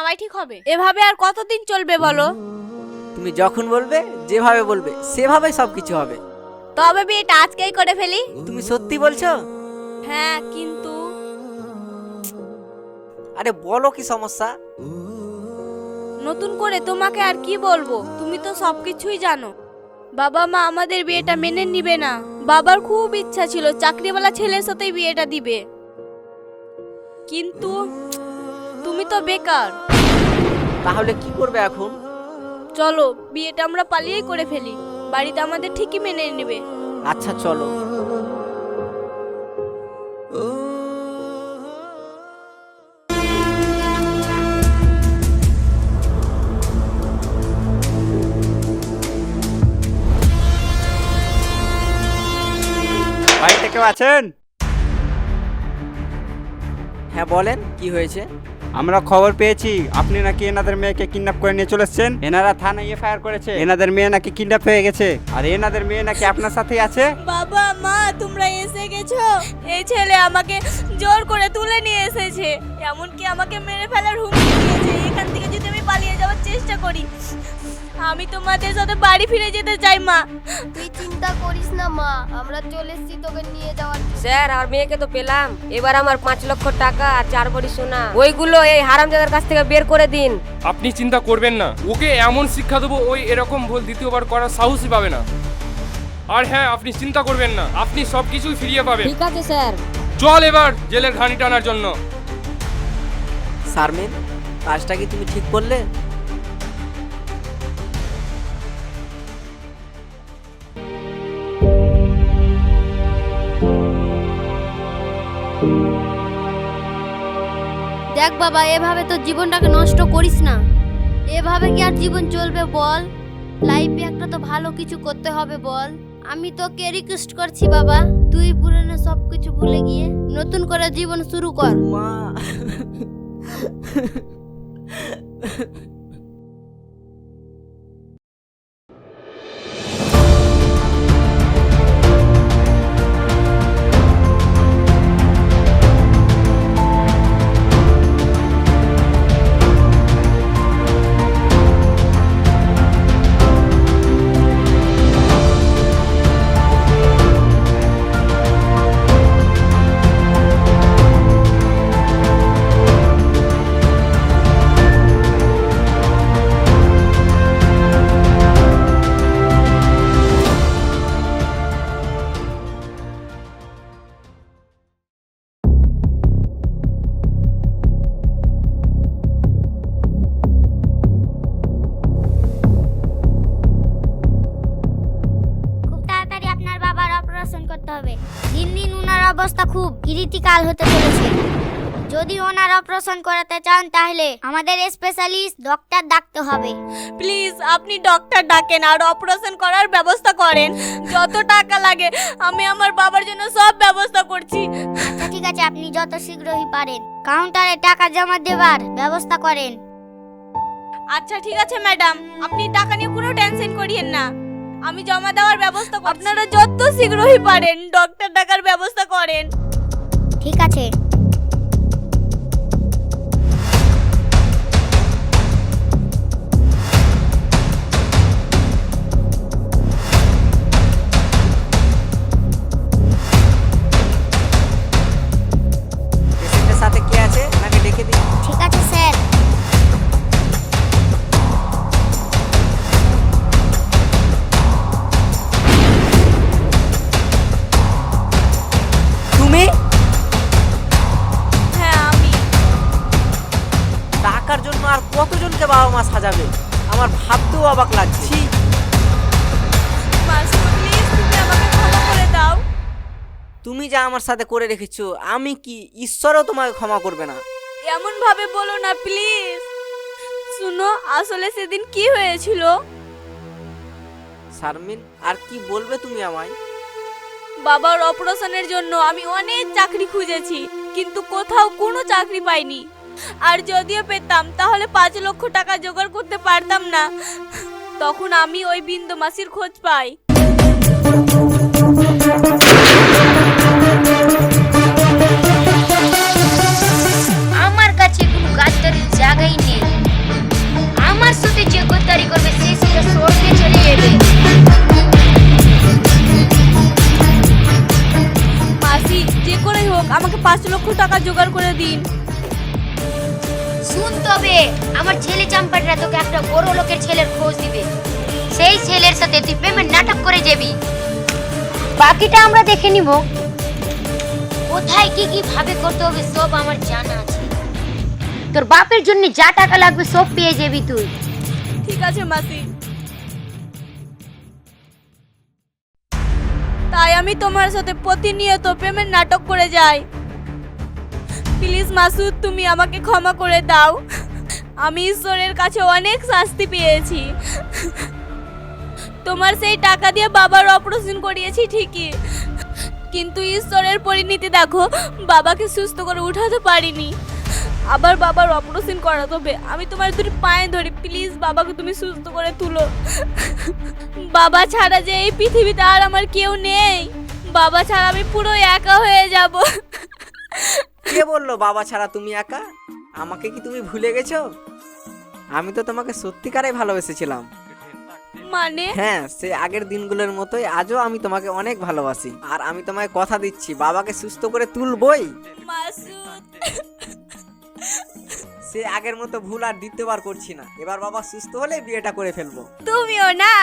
যাওয়াই ঠিক হবে। এভাবে আর কতদিন চলবে বলো? তুমি যখন বলবে, যেভাবে বলবে সেভাবেই সবকিছু হবে। তবে বিয়েটা আজকেই করে ফেলি। তুমি সত্যি বলছো? হ্যাঁ, কিন্তু আরে বলো কি সমস্যা? নতুন করে তোমাকে আর কি বলবো, তুমি তো সবকিছুই জানো। বাবা মা আমাদের বিয়েটা মেনে নিবে না। বাবার খুব ইচ্ছা ছিল চাকরিওয়ালা ছেলের সাথেই বিয়েটা দিবে, কিন্তু তুমি তো বেকার। তাহলে কি করবে এখন? চলো বিয়েটা আমরা পালিয়েই করে ফেলি, বাড়িতে আমাদের ঠিকই মেনে নেবে। আচ্ছা চলো। বাড়িতে কেউ আছেন? হ্যাঁ বলেন, কি হয়েছে? আমরা খবর পেয়েছি আপনি নাকি এনাদের মেয়েকে কিডন্যাপ করে নিয়ে চলেছেন। এনারা থানায় এফআইআর করেছে, এনাদের মেয়ে নাকি কিডন্যাপ হয়ে গেছে, আর এনাদের মেয়ে নাকি আপনার সাথেই আছে। বাবা মা তোমরা এসে গেছো। এই ছেলে আমাকে জোর করে তুলে নিয়ে এসেছে, এমনকি আমাকে মেরে ফেলার হুমকি দিয়েছে। এখান থেকে যদি আমি পালিয়ে যাওয়ার চেষ্টা করি, আমি তোমাদের সাথে বাড়ি ফিরে যেতে চাই। মা তুই চিন্তা করিস না মা, আমরা চলে এসেছি তোকে নিয়ে যাওয়ার। স্যার আর মেয়েকে তো পেলাম, এবার আমার 5 লক্ষ টাকা আর 4 ভরি সোনা ওইগুলো এই হারামজাদার কাছ থেকে বের করে দিন। আপনি চিন্তা করবেন না, ওকে এমন শিক্ষা দেবো ওই এরকম ভুল দ্বিতীয়বার করার সাহসই পাবে না। আর হ্যাঁ, আপনি চিন্তা করবেন না, আপনি সব কিছুই ফিরিয়ে পাবেন। ঠিক আছে স্যার। চল এবার জেলের ঘানি টানার জন্য। শারমিন, কাজটা কি তুমি ঠিক করলে? দেখ বাবা, এভাবে তো জীবনটাকে নষ্ট করিস না। এভাবে কি আর জীবন চলবে বল? লাইফে একটা তো ভালো কিছু করতে হবে বল। আমি তোকে রিকোয়েস্ট করছি বাবা, তুই পুরনো সব কিছু ভুলে গিয়ে নতুন করে জীবন শুরু কর। মা, খুব তাড়াতাড়ি আপনার বাবার অপারেশন করতে হবে। দিন দিন ওনার অবস্থা খুব ক্রিটিক্যাল হতে চলেছে। যদি ওনার অপারেশন করাতে চান তাহলে আমাদের স্পেশালিস্ট ডক্টর ডাকতে হবে। প্লিজ আপনি ডক্টর ডাকেন আর অপারেশন করার ব্যবস্থা করেন। যত টাকা লাগে আমি আমার বাবার জন্য সব ব্যবস্থা করছি। আচ্ছা ঠিক আছে, আপনি যত শীঘ্রই পারেন কাউন্টারে টাকা জমা দেবার ব্যবস্থা করেন। আচ্ছা ঠিক আছে ম্যাডাম, আপনি টাকা নিয়ে কোনো টেনশন করিয়েন না, আমি জমা দেওয়ার ব্যবস্থা করছি। আপনারা যত শীঘ্রই পারেন ডক্টর ডাকার ব্যবস্থা করেন। ঠিক আছে। পেশেন্টের সাথে কে আছে নাকি ডেকে দিই? ঠিক আছে স্যার। তুমি? হ্যাঁ আমি। টাকার জন্য আর কতজনকে বাবা মা সাজাবে, আমার ভাবতেও অবাক লাগছে। মাসুদ প্লিজ তুমি আমাকে ক্ষমা করে দাও। তুমি যা আমার সাথে করে রেখেছো, আমি কি ঈশ্বরও তোমাকে ক্ষমা করবে না? এমন ভাবে বলো না প্লিজ। শুনো, আসলে সেদিন কি হয়েছিল। শারমিন, আর কি বলবে তুমি আমায়? বাবার অপারেশনের জন্য আমি অনেক চাকরি খুঁজেছি, কিন্তু কোথাও কোনো চাকরি পাইনি। আর যদিও পেতাম তাহলে 5 লক্ষ টাকা জোগাড় করতে পারতাম না। তখন আমি ওই বিন্দু মাসির খোঁজ পাই। আমার কাছে কোনো গাছটার জায়গাই নেই। করেই হোক আমাকে 5 লক্ষ টাকা জোগাড় করে দিন। শুন তবে, আমার ছেলে চাম্পাটরা তোকে একটা বড় লোকের ছেলের খোঁজ দিবে। সেই ছেলের সাথে তুই প্রেমের নাটক করে যাবি, বাকিটা আমরা দেখে নিব। কোথায় কি কি ভাবে করতে হবে সব আমার জানা আছে। তোর বাপের জন্য যা টাকা লাগবে সব পেয়ে যাবি তুই। ঠিক আছে মাসি। তাই আমি তোমার সাথে প্রতিনিয়ত প্রেমের নাটক করে যাই। প্লিজ মাসুদ, তুমি আমাকে ক্ষমা করে দাও। আমি ঈশ্বরের কাছে অনেক শাস্তি পেয়েছি। তোমার সেই টাকা দিয়ে বাবার অপারেশন করিয়েছি ঠিকই, কিন্তু ঈশ্বরের পরিণতি দেখো, বাবাকে সুস্থ করে উঠাতে পারিনি। আবার বাবার অপারেশন করাতে হবে। আমি তোমার দুটো পায়ে ধরি, প্লিজ বাবাকে তুমি সুস্থ করে তুলো। বাবা ছাড়া যে এই পৃথিবীতে আর আমার কেউ নেই। বাবা ছাড়া আমি পুরো একা হয়ে যাব। কে বললো বাবা ছাড়া তুমি একা? আমাকে কি তুমি ভুলে গেছো? আমি তো তোমাকে সত্যিকারে ভালোবেসেছিলাম। মানে হ্যাঁ, সে আগের দিনগুলোর মতোই আজও আমি তোমাকে অনেক ভালোবাসি। আর আমি তোমায় কথা দিচ্ছি, বাবাকে সুস্থ করে তুলবই। মাসুদ, সে আগের মতো ভুল আর দ্বিতীয়বার করছি না। এবার বাবা সুস্থ হলে বিয়েটা করে ফেলবো। তুমিও না।